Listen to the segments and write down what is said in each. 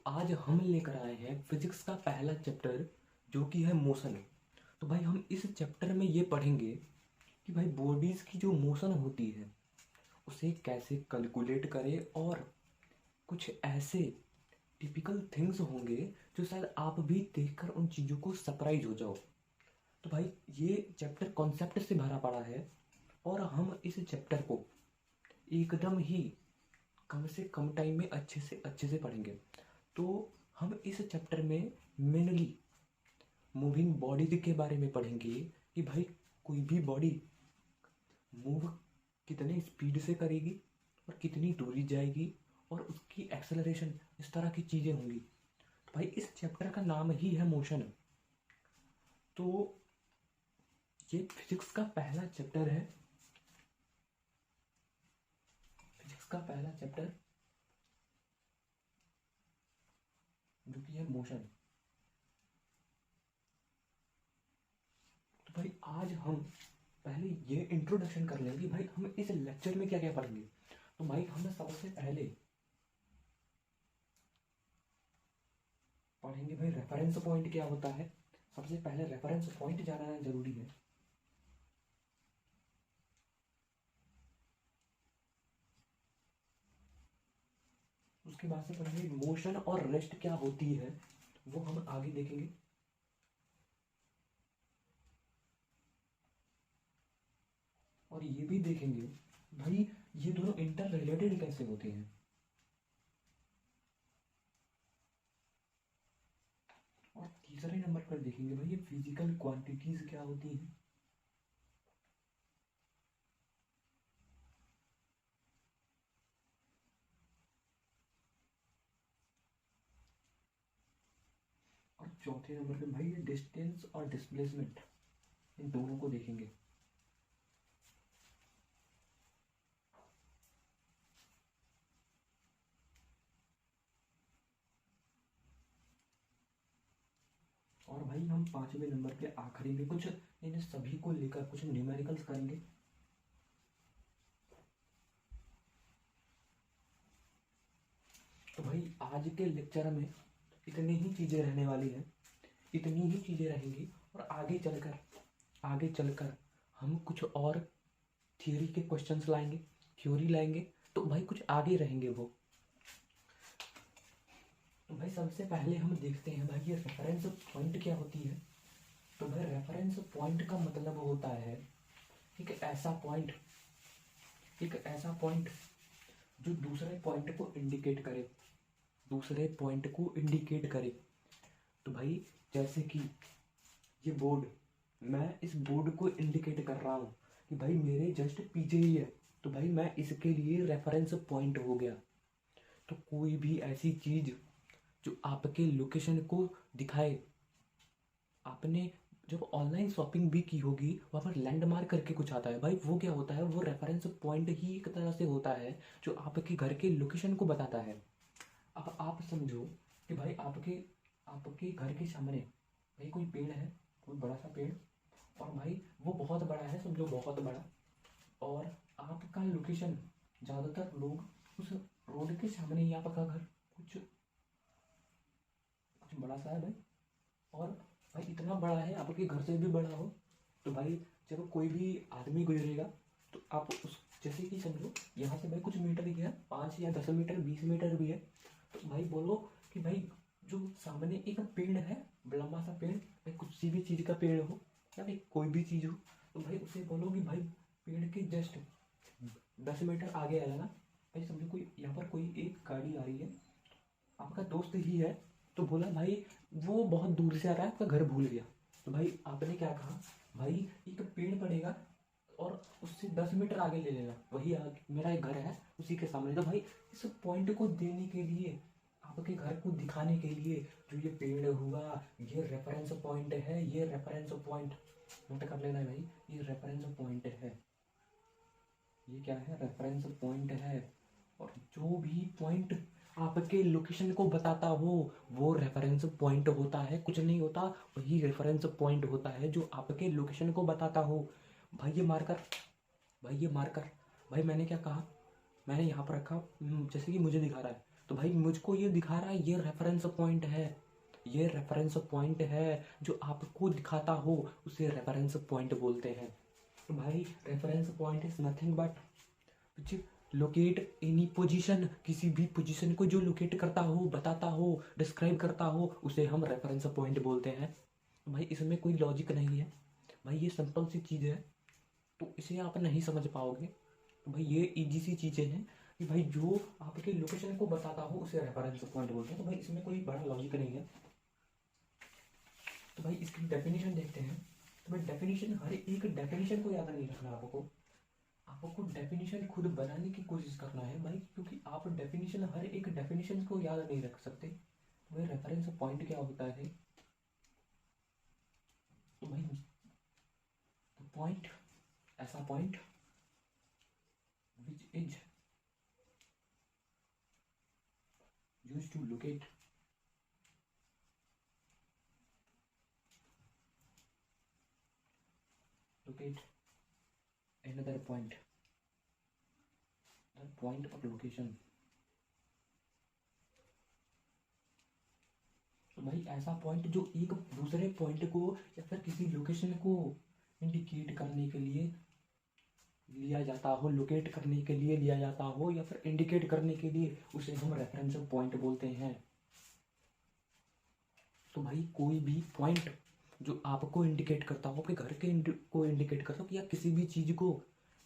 आज हम लेकर आए हैं फिजिक्स का पहला चैप्टर जो कि है मोशन। तो भाई हम इस चैप्टर में ये पढ़ेंगे कि भाई बॉडीज़ की जो मोशन होती है उसे कैसे कैलकुलेट करें, और कुछ ऐसे टिपिकल थिंग्स होंगे जो शायद आप भी देखकर उन चीज़ों को सरप्राइज हो जाओ। तो भाई ये चैप्टर कॉन्सेप्ट से भरा पड़ा है और हम इस चैप्टर को एकदम ही कम से कम टाइम में अच्छे से पढ़ेंगे। तो हम इस चैप्टर में मेनली मूविंग बॉडीज के बारे में पढ़ेंगे कि भाई कोई भी बॉडी मूव कितने स्पीड से करेगी और कितनी दूरी जाएगी और उसकी एक्सेलरेशन, इस तरह की चीज़ें होंगी। तो भाई इस चैप्टर का नाम ही है मोशन। तो ये फिजिक्स का पहला चैप्टर है, फिजिक्स का पहला चैप्टर जो कि है मोशन। तो भाई आज हम पहले ये इंट्रोडक्शन कर लेंगे भाई हम इस लेक्चर में क्या क्या पढ़ेंगे। तो भाई हम सबसे पहले पढ़ेंगे भाई रेफरेंस पॉइंट क्या होता है। सबसे पहले रेफरेंस पॉइंट जानना जरूरी है। उसके बाद से पढ़ेंगे मोशन और रेस्ट क्या होती है, वो हम आगे देखेंगे। और ये भी देखेंगे भाई ये दोनों इंटर रिलेटेड कैसे होते हैं। और तीसरे नंबर पर देखेंगे भाई ये फिजिकल क्वांटिटीज क्या होती हैं। और चौथे नंबर पे भाई ये डिस्टेंस और डिस्प्लेसमेंट, इन दोनों को देखेंगे। और भाई हम पांचवें नंबर पे आखिरी में कुछ इन सभी को लेकर कुछ न्यूमेरिकल्स करेंगे। तो भाई आज के लेक्चर में इतनी ही चीज़ें रहने वाली हैं, इतनी ही चीज़ें रहेंगी। और आगे चलकर हम कुछ और थियोरी के क्वेश्चंस लाएंगे, थ्योरी लाएंगे। तो भाई कुछ आगे रहेंगे वो। तो भाई सबसे पहले हम देखते हैं भाई ये रेफरेंस पॉइंट क्या होती है। तो भाई रेफरेंस पॉइंट का मतलब होता है एक ऐसा पॉइंट जो दूसरे पॉइंट को इंडिकेट करे। तो भाई जैसे कि ये बोर्ड, मैं इस बोर्ड को इंडिकेट कर रहा हूँ कि भाई मेरे जस्ट पीछे ही है, तो भाई मैं इसके लिए रेफरेंस पॉइंट हो गया। तो कोई भी ऐसी चीज़ जो आपके लोकेशन को दिखाए, आपने जब ऑनलाइन शॉपिंग भी की होगी वहाँ पर लैंडमार्क करके कुछ आता है, भाई वो क्या होता है, वो रेफरेंस पॉइंट ही एक तरह से होता है जो आपके घर के लोकेशन को बताता है। अब आप समझो कि भाई आपके आपके घर के सामने भाई कोई पेड़ है, कोई बड़ा सा पेड़, और भाई वो बहुत बड़ा है, समझो बहुत बड़ा। और आपका लोकेशन, ज़्यादातर लोग उस रोड के सामने ही आपका घर कुछ कुछ बड़ा सा है भाई। और भाई इतना बड़ा है, आपके घर से भी बड़ा हो। तो भाई जब कोई भी आदमी गुजरेगा तो आप उस, जैसे कि समझो यहाँ से भाई कुछ मीटर ही है, 5 या 10 मीटर 20 मीटर भी है, तो भाई बोलो कि भाई जो सामने एक पेड़ है, लंबा सा पेड़, भाई कुछ सी भी चीज़ का पेड़ हो या भाई कोई भी चीज़ हो, तो भाई उसे बोलो कि भाई पेड़ के जस्ट 10 मीटर आगे आएगा ना। भाई समझो कोई यहाँ पर कोई एक गाड़ी आ रही है, आपका दोस्त ही है, तो बोला भाई वो बहुत दूर से आ रहा है, आपका घर भूल गया। तो भाई आपने क्या कहा, भाई एक पेड़ पड़ेगा और उससे 10 मीटर आगे ले लेना, वही आगे मेरा एक घर है उसी के सामने। तो भाई इस पॉइंट को देने के लिए, आपके घर को दिखाने के लिए, जो ये पेड़ हुआ ये रेफरेंस पॉइंट है, ये रेफरेंस पॉइंट नोट कर लेना है भाई, ये रेफरेंस पॉइंट है। ये क्या है, रेफरेंस पॉइंट है। और जो भी पॉइंट आपके लोकेशन को बताता हो वो रेफरेंस पॉइंट होता है, कुछ नहीं होता, वही रेफरेंस पॉइंट होता है जो आपके लोकेशन को बताता हो। भाई ये मार्कर, भाई ये मार्कर, भाई मैंने क्या कहा, मैंने यहाँ पर रखा, जैसे कि मुझे दिखा रहा है, तो भाई मुझको ये दिखा रहा है, ये रेफरेंस पॉइंट है, ये रेफरेंस पॉइंट है। जो आपको दिखाता हो उसे रेफरेंस पॉइंट बोलते हैं। तो भाई reference point is nothing but which locate any position, किसी भी पोजीशन को जो लोकेट करता हो, बताता हो, डिस्क्राइब करता हो, उसे हम रेफरेंस पॉइंट बोलते हैं। भाई इसमें कोई लॉजिक नहीं है भाई, ये सिंपल सी चीज़ है, तो इसे आप नहीं समझ पाओगे। तो भाई ये इजी सी चीज़ें हैं कि भाई जो आपके लोकेशन को बताता हो उसे रेफरेंस पॉइंट बोलते हैं। तो भाई इसमें कोई बड़ा लॉजिक नहीं है। तो भाई इसकी डेफिनेशन देखते हैं। तो भाई डेफिनेशन, हर एक डेफिनेशन को याद नहीं रखना आपको, आपको डेफिनेशन खुद बनाने की कोशिश करना है भाई, क्योंकि आप डेफिनेशन, हर एक डेफिनेशन को याद नहीं रख सकते। तो भाई रेफरेंस पॉइंट क्या होता है? तो भाई पॉइंट, ऐसा point which is used to locate another point, the point of location। तो भाई ऐसा पॉइंट जो एक दूसरे पॉइंट को या फिर किसी लोकेशन को इंडिकेट करने के लिए लिया जाता हो, लोकेट करने के लिए लिया जाता हो, या फिर इंडिकेट करने के लिए, उसे हम रेफरेंस पॉइंट बोलते हैं। तो भाई कोई भी पॉइंट जो आपको इंडिकेट करता हो, आपके घर के को इंडिकेट करता हो, या किसी भी चीज़ को,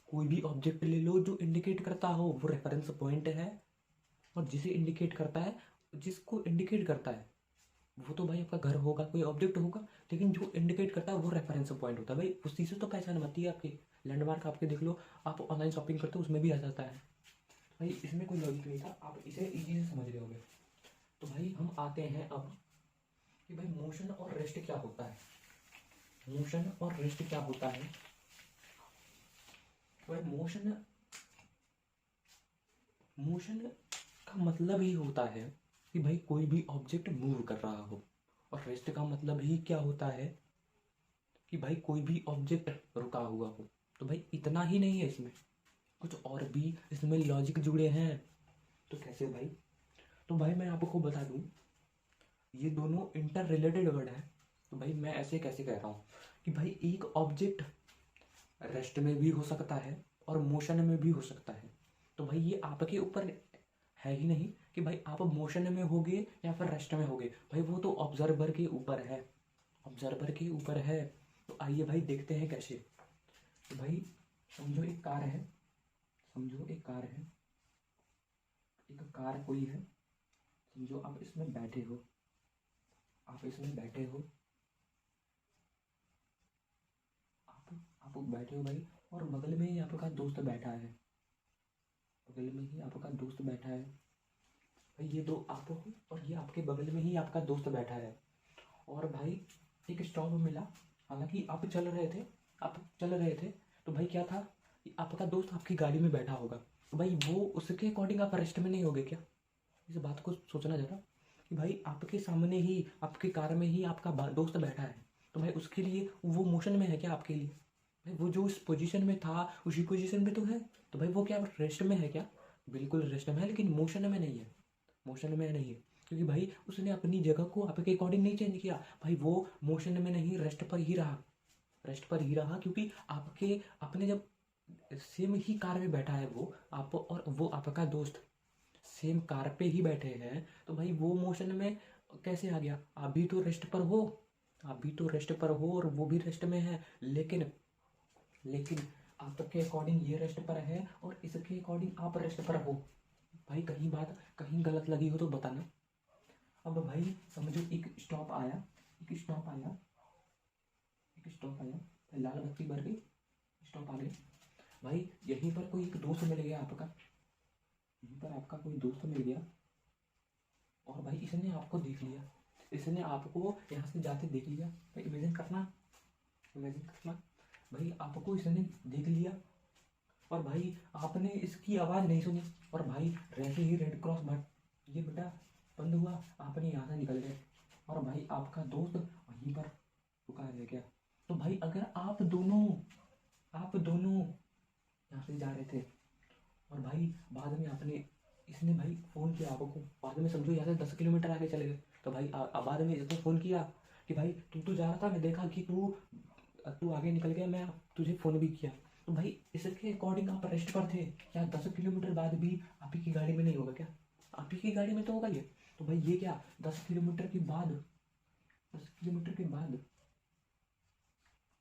कोई भी ऑब्जेक्ट ले लो जो इंडिकेट करता हो, वो रेफरेंस पॉइंट है। और जिसे इंडिकेट करता है, जिसको इंडिकेट करता है, वो तो भाई आपका घर होगा, कोई ऑब्जेक्ट होगा, लेकिन जो इंडिकेट करता है वो रेफरेंस पॉइंट होता है। भाई उस चीज़ से तो पहचान बनती है आपकी। लैंडमार्क आपके देख लो, आप ऑनलाइन शॉपिंग करते हो उसमें भी आ जाता है। भाई इसमें कोई लॉजिक नहीं था, आप इसे इजी से समझ रहे होगे। तो भाई हम आते हैं अब कि भाई मोशन और रेस्ट क्या होता है। मोशन और रेस्ट क्या होता है? भाई मोशन का मतलब ही होता है कि भाई कोई भी ऑब्जेक्ट मूव कर रहा हो, और रेस्ट का मतलब ही क्या होता है कि भाई कोई भी ऑब्जेक्ट रुका हुआ हो। तो भाई इतना ही नहीं है, इसमें कुछ और भी इसमें लॉजिक जुड़े हैं। तो कैसे भाई? तो भाई मैं आपको बता दूं, ये दोनों इंटर रिलेटेड वर्ड है। तो भाई मैं ऐसे कैसे कह रहा हूँ कि भाई एक ऑब्जेक्ट रेस्ट में भी हो सकता है और मोशन में भी हो सकता है। तो भाई ये आपके ऊपर है ही नहीं कि भाई आप मोशन में होगे या फिर रेस्ट में होगे, भाई वो तो ऑब्जर्वर के ऊपर है, ऑब्जर्वर के ऊपर है। तो आइए भाई देखते हैं कैसे। तो भाई समझो एक कार है, समझो एक कार है, एक कार कोई है, समझो आप इसमें बैठे हो, आप इसमें बैठे हो, आप बैठे हो भाई, और बगल में ही आपका दोस्त बैठा है, बगल में ही आपका दोस्त बैठा है। भाई ये दो आप हो, और ये आपके बगल में ही आपका दोस्त बैठा है। और भाई एक स्टॉप मिला, हालांकि आप चल रहे थे, आप चल रहे थे, तो भाई क्या था कि आपका दोस्त आपकी गाड़ी में बैठा होगा, तो भाई वो उसके अकॉर्डिंग आप रेस्ट में नहीं होगे क्या? इस बात को सोचना जरा कि भाई आपके सामने ही, आपकी कार में ही आपका दोस्त बैठा है, तो भाई उसके लिए वो मोशन में है क्या आपके लिए? भाई वो जो उस पोजीशन में था उसी पोजीशन में तो है, तो भाई वो क्या रेस्ट में है क्या? बिल्कुल रेस्ट में है, लेकिन मोशन में नहीं है, मोशन में नहीं है, क्योंकि भाई उसने अपनी जगह को आपके अकॉर्डिंग नहीं चेंज किया। भाई वो मोशन में नहीं, रेस्ट पर ही रहा, रेस्ट पर ही रहा, क्योंकि आपके अपने जब सेम ही कार में बैठा है वो, आप और वो आपका दोस्त सेम कार पे ही बैठे हैं, तो भाई वो मोशन में कैसे आ गया? आप भी तो रेस्ट पर हो, आप भी तो रेस्ट पर हो और वो भी रेस्ट में है, लेकिन लेकिन आपके अकॉर्डिंग ये रेस्ट पर है और इसके अकॉर्डिंग आप रेस्ट पर हो। भाई कहीं बात कहीं गलत लगी हो तो बताना। अब भाई समझो एक स्टॉप आया, एक स्टॉप आया, एक स्टॉप आया, लाल बत्ती भर गई, स्टॉप आ गई। भाई यहीं पर कोई एक दोस्त मिल गया आपका, यहीं पर आपका कोई दोस्त मिल गया, और भाई इसने आपको देख लिया, इसने आपको यहाँ से जाते देख लिया। भाई इमेजिन करना, इमेजिन करना, भाई आपको इसने देख लिया, और भाई आपने इसकी आवाज़ नहीं सुनी, और भाई जैसे ही रेड क्रॉस बट ये बेटा बंद हुआ, आपने यहाँ से निकल गए, और भाई आपका दोस्त वहीं पर रुका रह गया। तो भाई अगर आप दोनों यहाँ से जा रहे थे, और भाई बाद में आपने, इसने भाई फ़ोन किया आपको बाद में समझो यहाँ से 10 किलोमीटर आगे चले गए, तो भाई बाद में जब फ़ोन किया कि भाई तू जा रहा था, मैं देखा कि तू आगे निकल गया, मैं तुझे फ़ोन भी किया, तो भाई इसके अकॉर्डिंग आप रेस्ट पर थे, क्या 10 किलोमीटर बाद भी आप ही की गाड़ी में नहीं होगा क्या? आप ही की गाड़ी में तो होगा ये। तो भाई ये क्या 10 किलोमीटर के बाद 10 किलोमीटर के बाद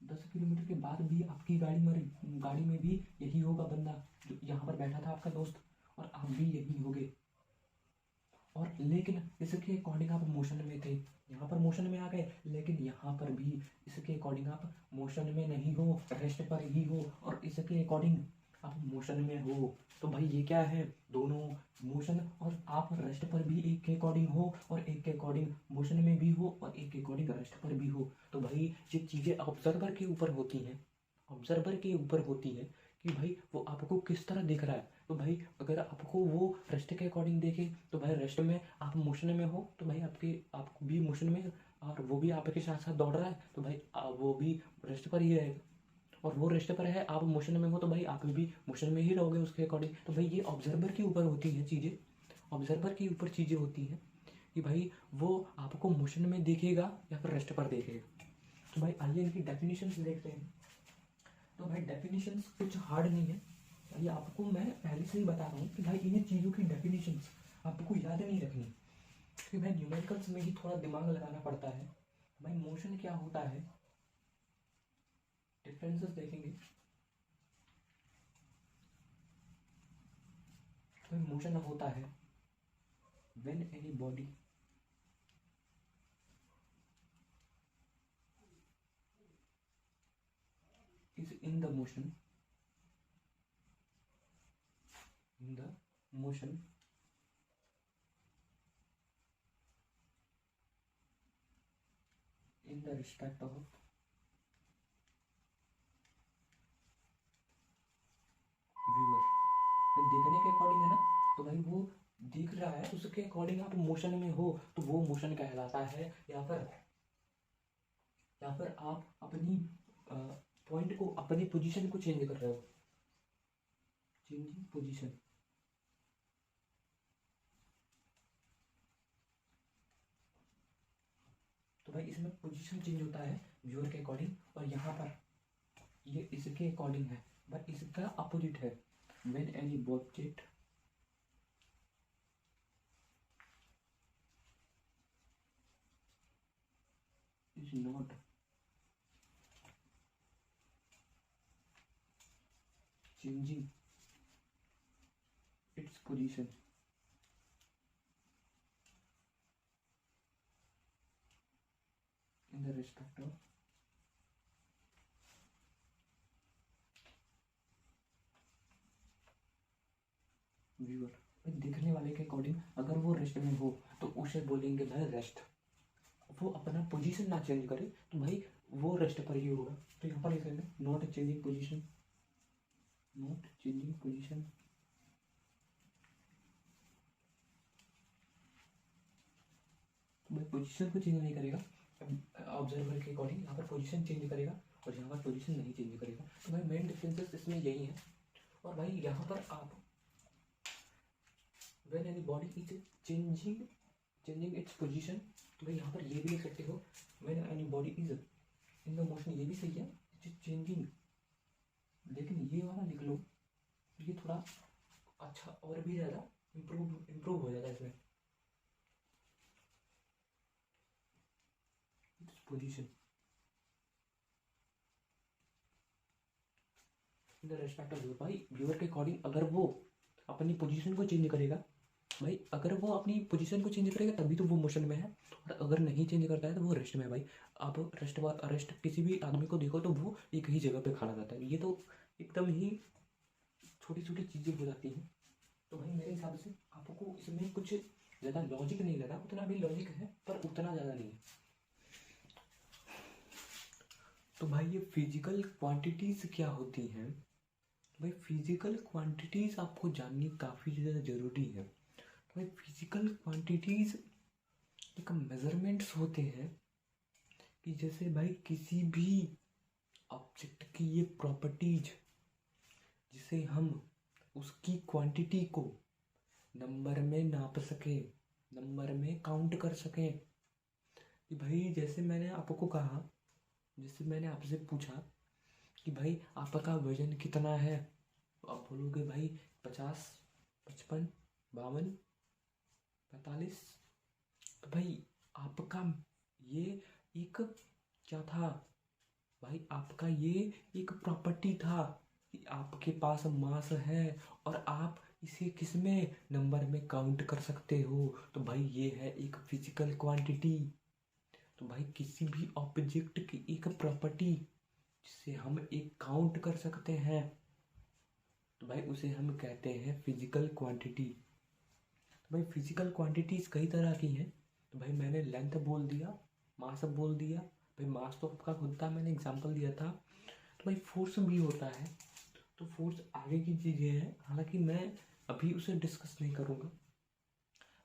10 किलोमीटर के बाद भी आपकी गाड़ी में भी यही होगा बंदा जो यहाँ पर बैठा था, आपका दोस्त, और आप भी यही होगे। और लेकिन इसके अकॉर्डिंग आप मोशन में थे, यहाँ पर मोशन में आ गए, लेकिन यहाँ पर भी इसके अकॉर्डिंग आप मोशन में नहीं हो, रेस्ट पर ही हो, और इसके अकॉर्डिंग आप मोशन में हो। तो भाई ये क्या है, दोनों मोशन और आप रेस्ट पर भी एक के अकॉर्डिंग हो, और एक के अकॉर्डिंग मोशन में भी हो, और एक के अकॉर्डिंग रेस्ट पर भी हो। तो भाई ये चीज़ें ऑब्जर्वर के ऊपर होती हैं, ऑब्जर्वर के ऊपर होती है कि भाई वो आपको किस तरह देख रहा है। तो भाई अगर आपको वो रेस्ट के अकॉर्डिंग देखे तो भाई रेस्ट में आप मोशन में हो, तो भाई आप भी मोशन में, और वो भी आपके साथ साथ दौड़ रहा है, तो भाई वो भी रेस्ट पर ही रहेगा। और वो रेस्ट पर है, आप मोशन में हो, तो भाई आप भी मोशन में ही रहोगे उसके अकॉर्डिंग। तो भाई ये ऑब्जर्वर के ऊपर होती हैं चीज़ें, ऑब्जर्वर के ऊपर चीज़ें होती हैं कि भाई वो आपको मोशन में देखेगा या फिर रेस्ट पर देखेगा। तो भाई आइए इनकी डेफिनेशंस देखते हैं। तो भाई डेफिनेशंस कुछ हार्ड नहीं है, ये आपको मैं पहले से ही बता रहा हूँ कि भाई इन्हीं चीज़ों की डेफिनेशंस आपको याद नहीं रखनी, क्योंकि भाई न्यूमेरिकल्स में ही थोड़ा दिमाग लगाना पड़ता है। भाई मोशन क्या होता है, डिफरेंसेस देखेंगे। तो मोशन होता है when any body is in the motion in the respect of viewer. देखने के अकॉर्डिंग है ना, तो भाई वो दिख रहा है, उसके अकॉर्डिंग आप मोशन में हो, तो वो मोशन कहलाता है। या फिर आप अपनी पॉइंट को, अपनी पोजीशन को चेंज कर रहे हो, चेंजिंग पोजीशन। तो भाई इसमें पोजीशन चेंज होता है व्यूअर के अकॉर्डिंग, और यहाँ पर ये इसके अकॉर्डिंग है, बट इसका अपोजिट है। When any object is not changing its position in the respect of viewer. देखने वाले के अकॉर्डिंग अगर वो रेस्ट में हो तो उसे बोलेंगे भाई रेस्ट, वो अपना पोजीशन ना चेंज करे, तो भाई वो रेस्ट पर ही होगा। तो यहाँ पर लिखेंगे not changing position, not changing position. तो भाई पोजीशन को चेंज नहीं करेगा, ऑब्जर्वर के अकॉर्डिंग यहाँ पर पोजीशन चेंज करेगा, और यहाँ पर पोजीशन नहीं चेंज करेगा। तो भाई मेन डिफरेंसेस इसमें यही है। और भाई यहाँ पर आप when any body is changing its position, तो भाई यहाँ पर ये भी लिख सकते हो when any body is in the motion, ये भी सही है, it is changing। लेकिन ये वाला लिख लो, ये थोड़ा अच्छा और भी ज़्यादा इम्प्रूव हो जाता है इसमें। Its position in the respect of viewer. भाई व्यूअर के अकॉर्डिंग अगर वो अपनी पोजीशन को चेंज करेगा, भाई अगर वो अपनी पोजीशन को चेंज करेगा तभी तो वो मोशन में है, और अगर नहीं चेंज करता है तो वो रेस्ट में है। भाई आप रेस्ट किसी भी आदमी को देखो तो वो एक ही जगह पे खड़ा रहता है, ये तो एकदम ही छोटी छोटी चीज़ें हो जाती हैं। तो भाई मेरे हिसाब से आपको इसमें कुछ ज़्यादा लॉजिक नहीं लगा, उतना भी लॉजिक है पर उतना ज़्यादा नहीं है। तो भाई ये फिजिकल क्वांटिटीज़ क्या होती हैं, भाई फिजिकल क्वांटिटीज़ आपको जाननी काफ़ी ज़्यादा ज़रूरी है। तो भाई फिजिकल क्वांटिटीज़ एक मेजरमेंट्स होते हैं कि जैसे भाई किसी भी ऑब्जेक्ट की ये प्रॉपर्टीज, जिसे हम उसकी क्वांटिटी को नंबर में नाप सके, नंबर में काउंट कर सके। कि भाई जैसे मैंने आपको कहा, जैसे मैंने आपसे पूछा कि भाई आपका वजन कितना है, तो आप बोलोगे भाई 50, 55, 52, 45। तो भाई आपका ये एक क्या था भाई, आपका ये एक प्रॉपर्टी था कि आपके पास मास है और आप इसे किस में, नंबर में काउंट कर सकते हो। तो भाई ये है एक फिजिकल क्वांटिटी। तो भाई किसी भी ऑब्जेक्ट की एक प्रॉपर्टी जिसे हम एक काउंट कर सकते हैं, तो भाई उसे हम कहते हैं फिजिकल क्वांटिटी। तो भाई फिजिकल क्वांटिटीज कई तरह की हैं। तो भाई मैंने लेंथ बोल दिया, मास बोल दिया। भाई मास तो आपका खुद था, मैंने एग्जांपल दिया था। तो भाई फोर्स भी होता है। तो फोर्स आगे की चीज़ें हैं, हालांकि मैं अभी उसे डिस्कस नहीं करूँगा,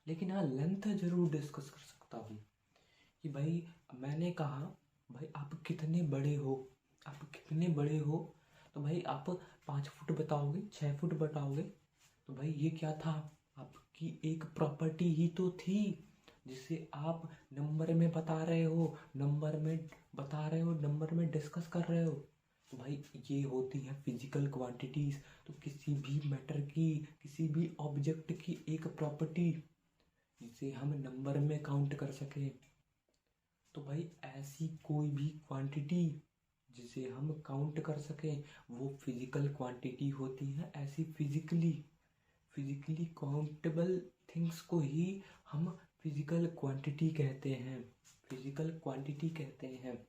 लेकिन हाँ लेंथ जरूर डिस्कस कर सकता हूँ। कि भाई मैंने कहा भाई आप कितने बड़े हो, आप कितने बड़े हो। तो भाई आप 5 फुट बताओगे, 6 फुट बताओगे, तो भाई ये क्या था, आपकी एक प्रॉपर्टी ही तो थी जिसे आप नंबर में बता रहे हो, नंबर में बता रहे हो, नंबर में डिस्कस कर रहे हो। तो भाई ये होती है फिजिकल क्वांटिटीज। तो किसी भी मैटर की, किसी भी ऑब्जेक्ट की एक प्रॉपर्टी जिसे हम नंबर में काउंट कर सकें। तो भाई ऐसी कोई भी क्वांटिटी जिसे हम काउंट कर सकें वो फिजिकल क्वांटिटी होती है। ऐसी फिजिकली काउंटेबल थिंग्स को ही हम फिजिकल क्वांटिटी कहते हैं, फिजिकल क्वांटिटी कहते हैं।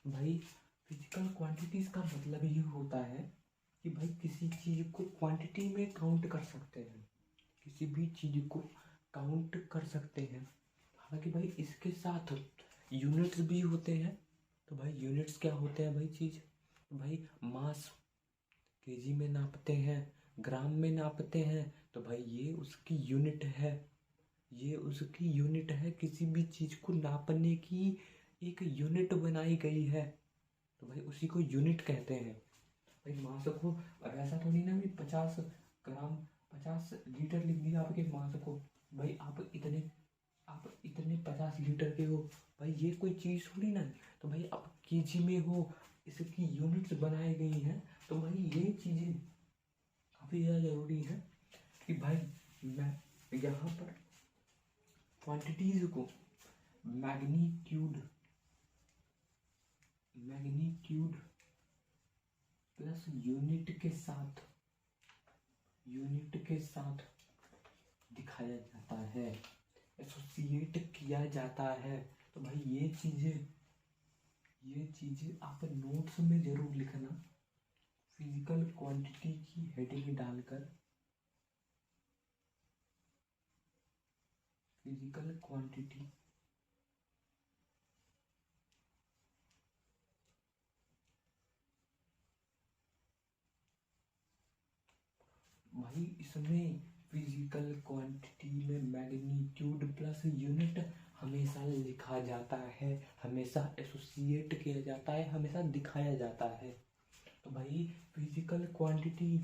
भाई फिजिकल क्वांटिटीज का मतलब ये होता है कि भाई किसी चीज़ को क्वांटिटी में काउंट कर सकते हैं, किसी भी चीज़ को काउंट कर सकते हैं। हालांकि भाई इसके साथ यूनिट्स भी होते हैं। तो भाई यूनिट्स क्या होते हैं भाई चीज़, भाई मास केजी में नापते हैं, ग्राम में नापते हैं। तो भाई ये उसकी यूनिट है, ये उसकी यूनिट है। किसी भी चीज़ को नापने की एक यूनिट बनाई गई है, तो भाई उसी को यूनिट कहते हैं। भाई मास को अब ऐसा थोड़ी ना भी 50 ग्राम, 50 लीटर लिख दिया आपके मास को, भाई आप इतने 50 लीटर के हो, भाई ये कोई चीज़ थोड़ी ना है। तो भाई आप केजी में हो, इसकी यूनिट्स बनाई गई हैं। तो भाई ये चीज़ें काफ़ी ज़्यादा ज़रूरी है कि भाई मैं यहाँ पर क्वांटिटीज़ को मैग्नीट्यूड मैग्नीट्यूड प्लस यूनिट के साथ दिखाया जाता है, एसोसिएट किया जाता है। तो भाई ये चीज़ें आप नोट्स में ज़रूर लिखना, फिजिकल क्वांटिटी की हेडिंग डालकर, फिजिकल क्वांटिटी। भाई इसमें फिजिकल क्वांटिटी में मैग्नीट्यूड प्लस यूनिट हमेशा लिखा जाता है, हमेशा एसोसिएट किया जाता है, हमेशा दिखाया जाता है। तो भाई फिजिकल क्वांटिटी,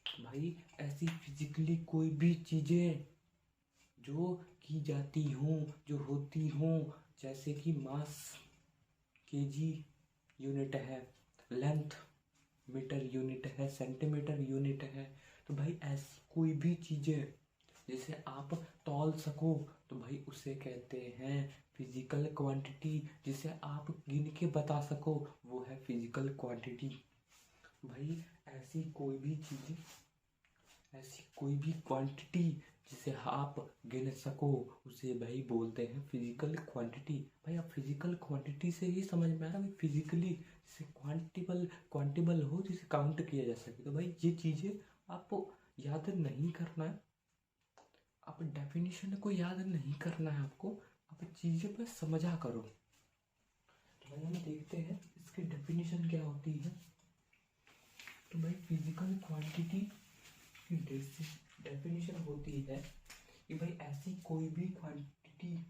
भाई ऐसी फिजिकली कोई भी चीज़ें जो की जाती हों, जो होती हों, जैसे कि मास केजी यूनिट है, लेंथ मीटर यूनिट है, सेंटीमीटर यूनिट है। तो भाई ऐसी कोई भी चीज़ें जिसे आप तौल सको, तो भाई उसे कहते हैं फिजिकल क्वांटिटी। जिसे आप गिन के बता सको वो है फिजिकल क्वांटिटी। भाई ऐसी कोई भी क्वांटिटी जिसे आप गिन सको उसे भाई बोलते हैं फिजिकल क्वांटिटी। भाई आप फिजिकल क्वांटिटी से ही समझ में आ रहा है फिजिकली जिसे क्वांटिबल हो, जिसे काउंट किया जा सके। तो भाई ये चीज़ें आपको याद नहीं करना है, आप डेफिनेशन को याद नहीं करना है आपको, आप चीज़ें पर समझा करो। तो भाई हम देखते हैं इसकी डेफिनेशन क्या होती है। तो भाई फिजिकल क्वांटिटी की डेफिनेशन होती है कि भाई ऐसी कोई भी quantity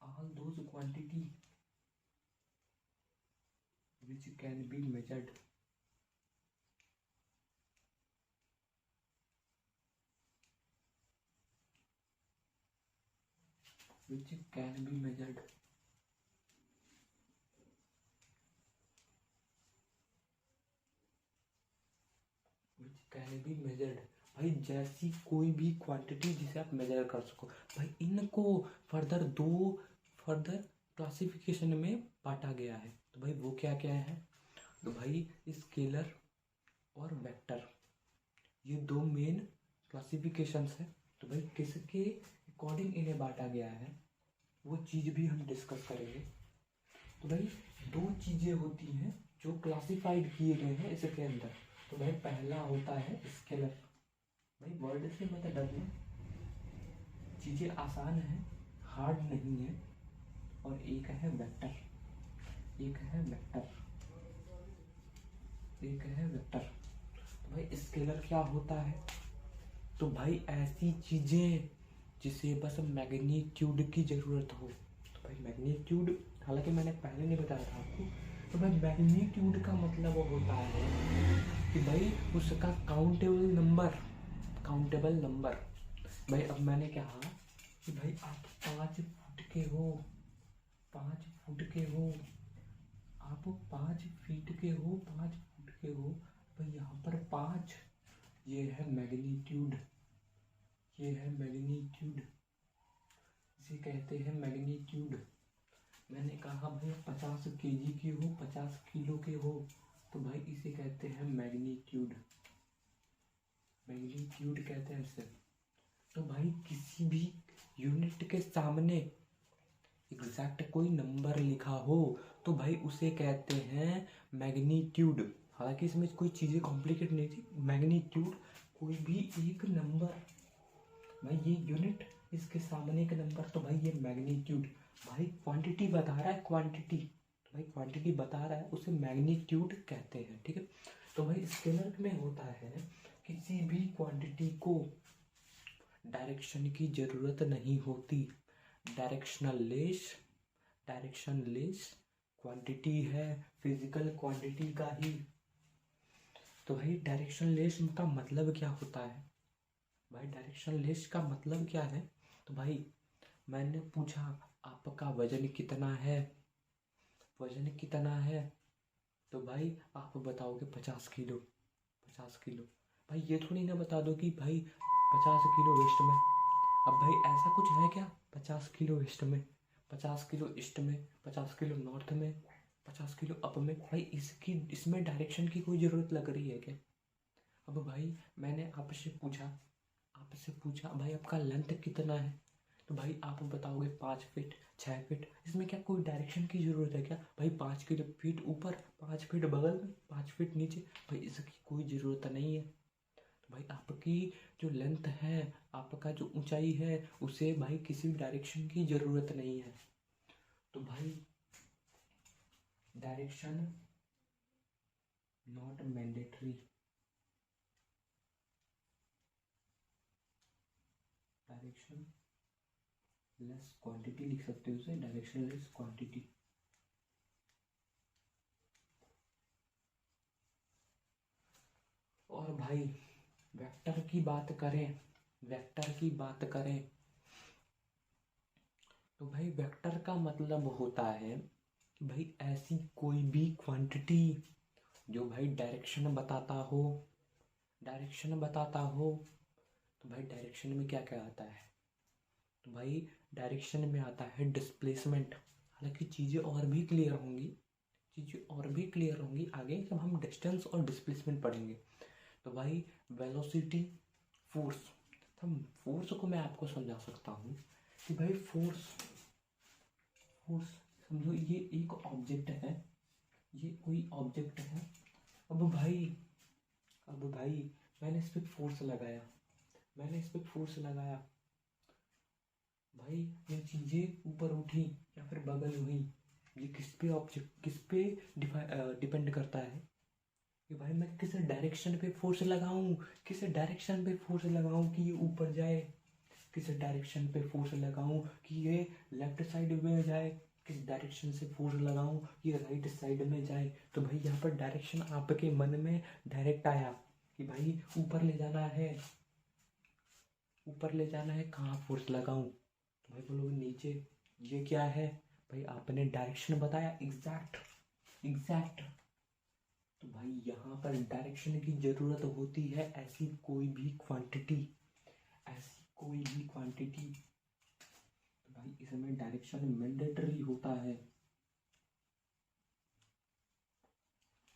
all those quantity which can be measured, which can be measured, which can be measured। भाई जैसी कोई भी क्वांटिटी जिसे आप मेजर कर सको। भाई इनको फर्दर क्लासिफिकेशन में बांटा गया है। तो भाई वो क्या क्या है? तो भाई स्केलर और वेक्टर, ये दो मेन क्लासिफिकेशंस है। तो भाई किसके अकॉर्डिंग इन्हें बांटा गया है वो चीज़ भी हम डिस्कस करेंगे। तो भाई दो चीज़ें होती हैं जो क्लासिफाइड किए गए हैं इसके अंदर। तो भाई पहला होता है स्केलर। भाई वर्ड से मत डरना, चीज़ें आसान है, हार्ड नहीं है। और एक है वेक्टर, एक है वेक्टर, एक है वेक्टर। तो भाई स्केलर क्या होता है? तो भाई ऐसी चीज़ें जिसे बस मैग्नीट्यूड की ज़रूरत हो। तो भाई मैग्नीट्यूड, हालांकि मैंने पहले नहीं बताया था आपको। तो भाई मैग्नीट्यूड का मतलब वो होता है कि भाई उसका काउंटेबल नंबर। भाई अब मैंने कहा कि भाई आप 5 फुट के हो, 5 फुट के हो, आप 5 फीट के हो, 5 फुट के हो। भाई यहाँ पर 5, ये है मैग्नीट्यूड, ये है मैग्नीट्यूड, इसे कहते हैं मैग्नीट्यूड। मैंने कहा भाई 50 केजी के हो, 50 किलो के हो, तो भाई इसे कहते हैं मैग्नीट्यूड, मैग्नीट्यूड कहते हैं इसे। तो भाई किसी भी यूनिट के सामने एग्जैक्ट कोई नंबर लिखा हो तो भाई उसे कहते हैं मैग्नीट्यूड। हालांकि इसमें कोई चीज़ें कॉम्प्लिकेट नहीं थी। मैग्नीट्यूड कोई भी एक नंबर, भाई ये यूनिट, इसके सामने का नंबर, तो भाई ये मैग्नीट्यूड। भाई क्वांटिटी बता रहा है, क्वांटिटी, तो भाई क्वांटिटी बता रहा है उसे मैग्नीट्यूड कहते हैं। ठीक है। तो भाई स्केलर में होता है किसी भी क्वांटिटी को डायरेक्शन की ज़रूरत नहीं होती। डायरेक्शनलेस क्वांटिटी है, फिजिकल क्वांटिटी का ही। तो भाई डायरेक्शनलेस का मतलब क्या होता है? भाई डायरेक्शनलेस का मतलब क्या है? तो भाई मैंने पूछा आपका वजन कितना है, वजन कितना है, तो भाई आप बताओगे 50 किलो, 50 किलो। भाई ये थोड़ी ना बता दो कि भाई 50 किलो वेस्ट में। अब भाई ऐसा कुछ है क्या 50 किलो वेस्ट में, 50 किलो ईस्ट में, 50 किलो नॉर्थ में, 50 किलो अप में? भाई इसमें डायरेक्शन की कोई ज़रूरत लग रही है क्या? अब भाई मैंने आपसे पूछा भाई आपका लेंथ कितना है, तो भाई आप बताओगे 5 फीट, 6 फीट। इसमें क्या कोई डायरेक्शन की ज़रूरत है क्या? भाई 5 किलो फीट ऊपर, 5 फीट बगल में, 5 फीट नीचे, भाई इसकी कोई ज़रूरत नहीं है। तो भाई आपकी जो लेंथ है, आपका जो ऊंचाई है, उसे भाई किसी डायरेक्शन की ज़रूरत नहीं है। तो भाई direction not mandatory, direction less quantity लिख सकते हो उसे, डायरेक्शन लेस क्वांटिटी। और भाई वेक्टर की बात करें, वेक्टर की बात करें तो भाई वेक्टर का मतलब होता है कि भाई ऐसी कोई भी क्वांटिटी जो भाई डायरेक्शन बताता हो, डायरेक्शन बताता हो। तो भाई डायरेक्शन में क्या क्या आता है? तो भाई डायरेक्शन में आता है डिस्प्लेसमेंट। हालांकि चीज़ें और भी क्लियर होंगी, चीज़ें और भी क्लियर होंगी आगे जब हम डिस्टेंस और डिस्प्लेसमेंट पढ़ेंगे। तो भाई वेलोसिटी, फोर्स। हम फोर्स को मैं आपको समझा सकता हूँ कि भाई फोर्स समझो ये एक ऑब्जेक्ट है, ये कोई ऑब्जेक्ट है। अब भाई मैंने इस पर फोर्स लगाया, भाई ये चीज़ें ऊपर उठी या फिर बगल हुई, ये किस पे डिपेंड करता है कि भाई मैं किस डायरेक्शन पे फोर्स लगाऊं, कि ये ऊपर जाए, किस डायरेक्शन पे फोर्स लगाऊं कि ये लेफ्ट साइड में जाए, किस डायरेक्शन से फोर्स लगाऊं ये राइट साइड में जाए। तो भाई यहाँ पर डायरेक्शन आपके मन में डायरेक्ट आया कि भाई ऊपर ले जाना है, ऊपर ले जाना है, कहाँ फोर्स लगाऊं। तो भाई बोलोगे नीचे, ये क्या है भाई, आपने डायरेक्शन बताया एग्जैक्ट एग्जैक्ट। तो भाई यहाँ पर डायरेक्शन की जरूरत होती है, ऐसी कोई भी क्वांटिटी, ऐसी कोई भी क्वांटिटी, तो भाई इसमें डायरेक्शन मैंडेटरी होता है।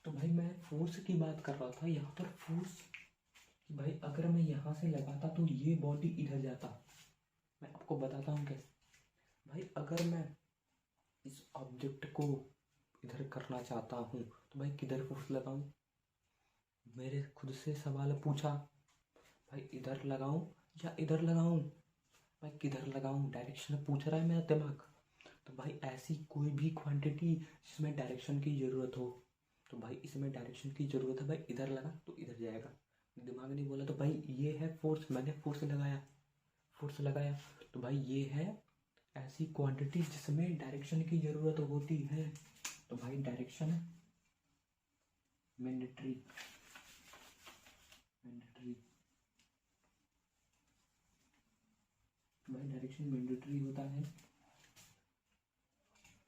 तो भाई मैं फोर्स की बात कर रहा था, यहाँ पर फोर्स कि भाई अगर मैं यहाँ से लगाता तो ये बॉडी इधर जाता। मैं आपको बताता हूँ कैसे। भाई अगर मैं इस ऑब्जेक्ट को इधर करना चाहता हूँ तो भाई किधर फोर्स लगाऊं। मेरे खुद से सवाल पूछा, भाई इधर लगाऊं या इधर लगाऊं, भाई किधर लगाऊं, डायरेक्शन पूछ रहा है मेरा दिमाग। तो भाई ऐसी कोई भी क्वांटिटी जिसमें डायरेक्शन की ज़रूरत हो, तो भाई इसमें डायरेक्शन की ज़रूरत है, भाई इधर लगा तो इधर जाएगा। दिमाग नहीं बोला तो भाई ये है फोर्स, मैंने फोर्स लगाया, फोर्स लगाया। तो भाई ये है ऐसी क्वांटिटी जिसमें डायरेक्शन की ज़रूरत होती है। तो भाई डायरेक्शन मैंडेटरी, मैंडेटरी, भाई डायरेक्शन मैंडेटरी होता है।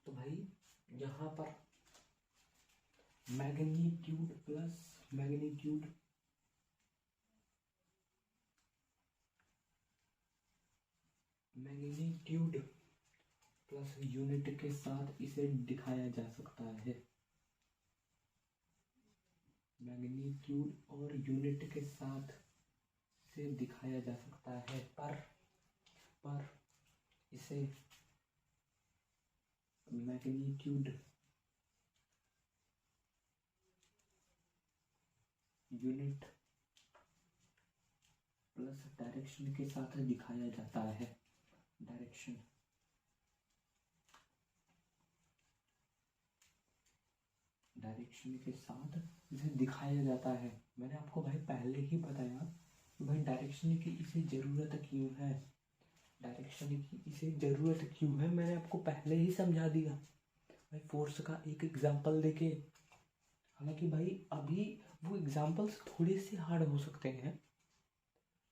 तो भाई यहाँ पर magnitude plus magnitude, magnitude plus unit के साथ इसे दिखाया जा सकता है। मैग्नीट्यूड और यूनिट के साथ से दिखाया जा सकता है, पर इसे मैग्नीट्यूड यूनिट प्लस डायरेक्शन के साथ दिखाया जाता है। डायरेक्शन, डायरेक्शन के साथ इसे दिखाया जाता है। मैंने आपको भाई पहले ही बताया कि भाई डायरेक्शन की इसे ज़रूरत क्यों है, डायरेक्शन की इसे ज़रूरत क्यों है, मैंने आपको पहले ही समझा दिया भाई फोर्स का एक एग्जांपल देके। हालांकि भाई अभी वो एग्जांपल्स थोड़े से हार्ड हो सकते हैं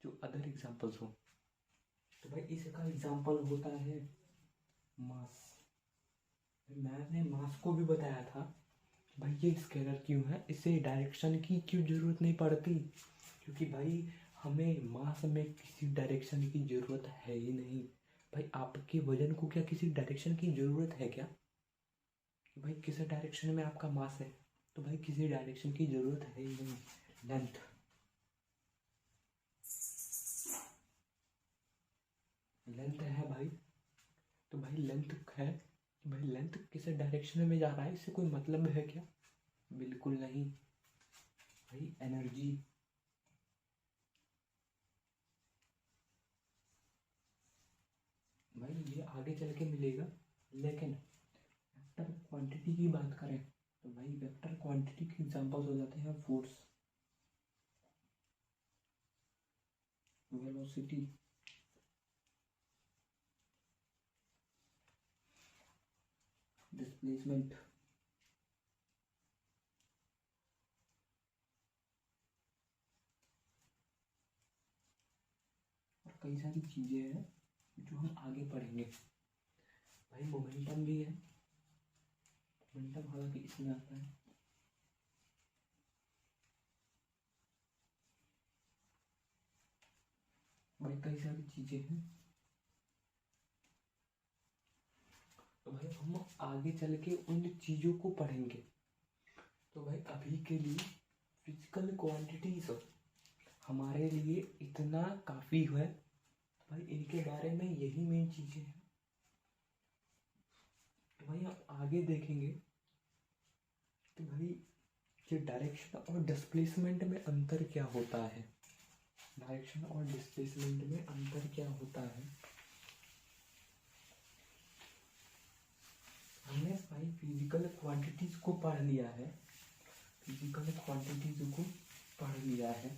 जो अदर एग्जांपल्स हो। तो भाई इसका एग्जांपल होता है मास। मैंने मास को भी बताया था भाई ये स्केलर क्यों है, इसे डायरेक्शन की क्यों ज़रूरत नहीं पड़ती, क्योंकि भाई हमें मास में किसी डायरेक्शन की ज़रूरत है ही नहीं। भाई आपके वजन को क्या किसी डायरेक्शन की ज़रूरत है क्या, कि भाई किस डायरेक्शन में आपका मास है, तो भाई किसी डायरेक्शन की ज़रूरत है ही नहीं। लेंथ, लेंथ है भाई, तो भाई लेंथ है, भाई लेंथ किस डायरेक्शन में जा रहा है इससे कोई मतलब है क्या, बिल्कुल नहीं। भाई एनर्जी, भाई ये आगे चल के मिलेगा, लेकिन वेक्टर क्वांटिटी की बात करें तो भाई वेक्टर क्वांटिटी के एग्जांपल्स हो जाते हैं फोर्स, वेलोसिटी, डिस्प्लेसमेंट, और कई सारी चीज़ें हैं जो हम आगे पढ़ेंगे। भाई मोमेंटम भी है, मोमेंटम हालांकि इसमें आता है। भाई कई सारी चीज़ें हैं, तो भाई हम आगे चल के उन चीज़ों को पढ़ेंगे। तो भाई अभी के लिए फिजिकल क्वांटिटीज हमारे लिए इतना काफ़ी है। भाई इनके बारे में यही मेन चीज़ें हैं। तो भाई हम आगे देखेंगे कि भाई ये डायरेक्शन और डिस्प्लेसमेंट में अंतर क्या होता है, डायरेक्शन और डिस्प्लेसमेंट में अंतर क्या होता है। हमने भाई फिजिकल क्वांटिटीज को पढ़ लिया है, फिजिकल क्वांटिटीज को पढ़ लिया है।